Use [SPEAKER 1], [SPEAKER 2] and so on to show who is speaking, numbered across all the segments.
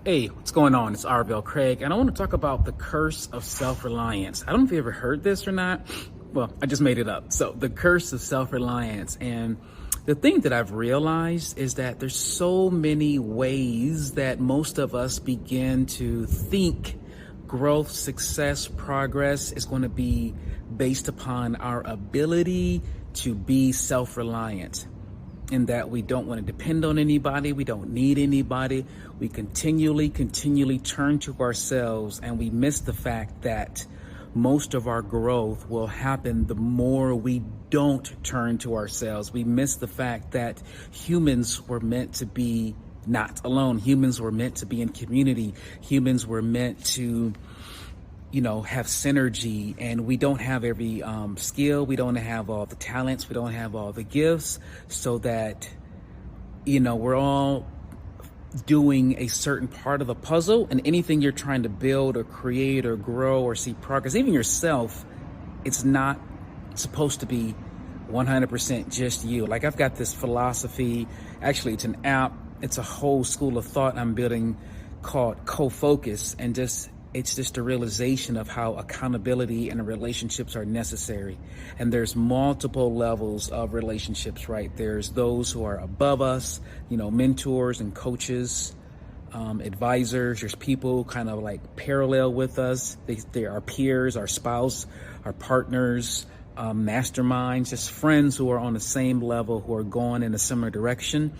[SPEAKER 1] Hey, what's going on? It's Arvell Craig, and I want to talk about the curse of self-reliance. I don't know if you ever heard this or not. Well, I just made it up. So the curse of self-reliance. And the thing that I've realized is that there's so many ways that most of us begin to think growth, success, progress is going to be based upon our ability to be self-reliant. In that we don't want to depend on anybody, we don't need anybody. We continually turn to ourselves, and we miss the fact that most of our growth will happen the more we don't turn to ourselves. We miss the fact that humans were meant to be not alone. Humans were meant to be in community. Humans were meant to have synergy, and we don't have every skill. We don't have all the talents. We don't have all the gifts, so that, we're all doing a certain part of the puzzle. And anything you're trying to build or create or grow or see progress, even yourself, it's not supposed to be 100% just you. Like, I've got this philosophy. Actually, it's an app. It's a whole school of thought I'm building called Co-Focus, and it's just a realization of how accountability and relationships are necessary. And there's multiple levels of relationships, right? There's those who are above us, mentors and coaches, advisors. There's people kind of like parallel with us. They are peers, our spouse, our partners, masterminds, just friends who are on the same level, who are going in a similar direction.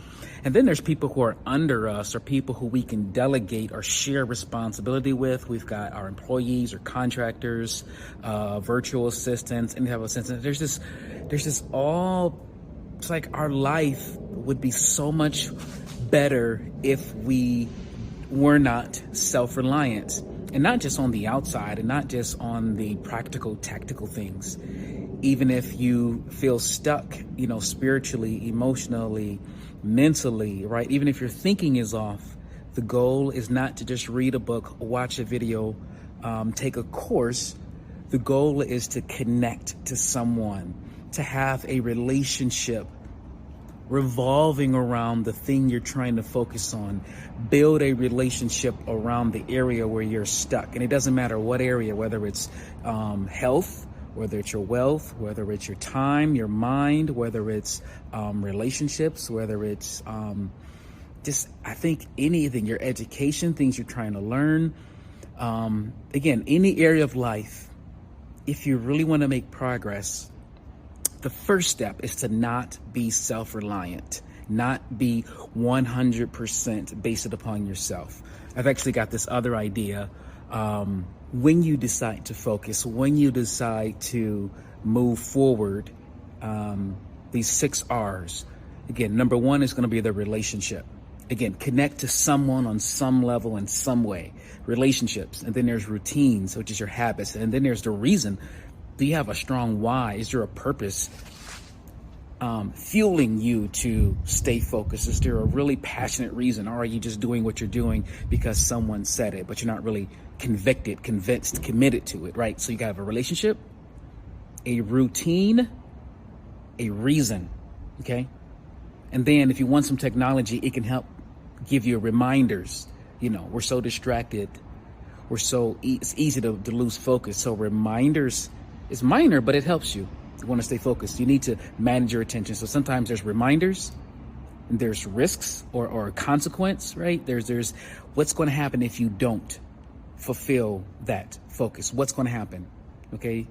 [SPEAKER 1] And then there's people who are under us, or people who we can delegate or share responsibility with. We've got our employees or contractors, virtual assistants, any type of assistants. There's this all, it's like our life would be so much better if we were not self-reliant. And not just on the outside, and not just on the practical, tactical things. Even if you feel stuck, spiritually, emotionally, mentally, right? Even if your thinking is off, the goal is not to just read a book, watch a video, take a course. The goal is to connect to someone, to have a relationship revolving around the thing you're trying to focus on. Build a relationship around the area where you're stuck. And it doesn't matter what area, whether it's health, whether it's your wealth, whether it's your time, your mind, whether it's relationships, whether it's I think anything, your education, things you're trying to learn. Again, any area of life, if you really want to make progress, the first step is to not be self-reliant, not be 100% based upon yourself. I've actually got this other idea. When you decide to focus, when you decide to move forward, these 6 R's, again, number 1 is going to be the relationship. Again, connect to someone on some level in some way. Relationships. And then there's routines, which is your habits. And then there's the reason. Do you have a strong why? Is there a purpose fueling you to stay focused? Is there a really passionate reason? Or are you just doing what you're doing because someone said it, but you're not really convicted, convinced, committed to it, right? So you got to have a relationship, a routine, a reason, okay? And then if you want some technology, it can help give you reminders. We're so distracted. It's easy to lose focus. So reminders, it's minor, but it helps you. You want to stay focused. You need to manage your attention. So sometimes there's reminders, and there's risks or consequence, right? There's what's going to happen if you don't fulfill that focus. What's going to happen? Okay.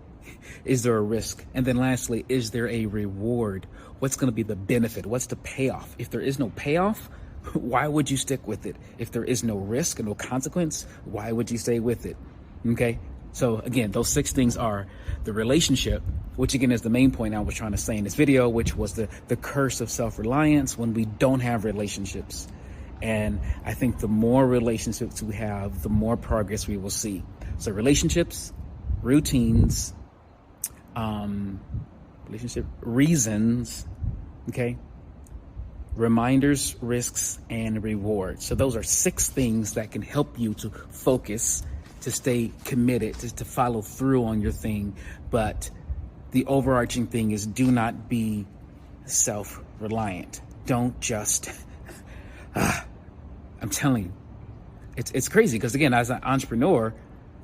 [SPEAKER 1] Is there a risk? And then lastly, is there a reward? What's going to be the benefit? What's the payoff? If there is no payoff, why would you stick with it? If there is no risk and no consequence, why would you stay with it? Okay. So again, those 6 things are the relationship, which again is the main point I was trying to say in this video, which was the curse of self-reliance, when we don't have relationships. And I think the more relationships we have, the more progress we will see. So relationships, routines, relationship reasons, okay, reminders, risks, and rewards. So those are 6 things that can help you to focus, to stay committed, to follow through on your thing. But the overarching thing is, do not be self-reliant. Don't just, I'm telling you, It's crazy because, again, as an entrepreneur,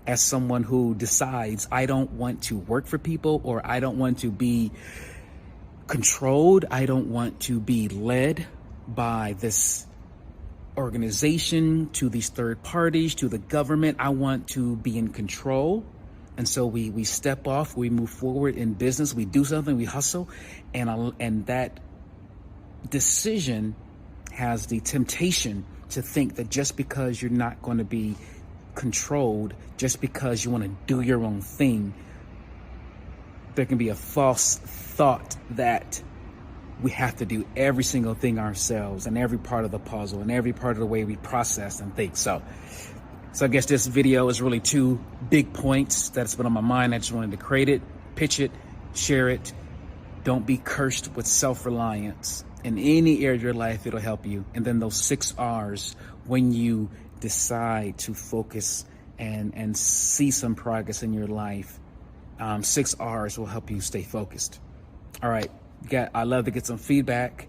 [SPEAKER 1] as someone who decides I don't want to work for people, or I don't want to be controlled, I don't want to be led by this organization, to these third parties, to the government. I want to be in control. And so we step off, we move forward in business, we do something, we hustle, and that decision has the temptation to think that just because you're not going to be controlled, just because you want to do your own thing, there can be a false thought that we have to do every single thing ourselves, and every part of the puzzle, and every part of the way we process and think. So I guess this video is really two big points that's been on my mind. I just wanted to create it, pitch it, share it. Don't be cursed with self-reliance. In any area of your life, it'll help you. And then those 6 R's, when you decide to focus and see some progress in your life, 6 R's will help you stay focused. All right, I'd love to get some feedback.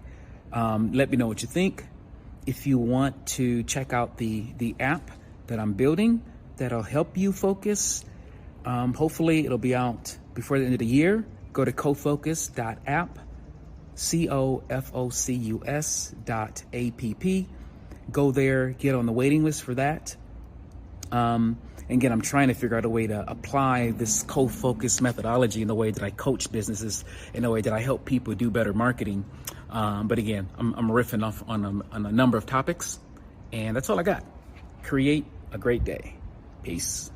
[SPEAKER 1] Let me know what you think. If you want to check out the app that I'm building that'll help you focus, hopefully it'll be out before the end of the year. Go to cofocus.app, COFOCUS.app. Go there, get on the waiting list for that. And again, I'm trying to figure out a way to apply this co-focus methodology in the way that I coach businesses, in the way that I help people do better marketing. But again, I'm riffing off on a number of topics, and that's all I got. Create a great day. Peace.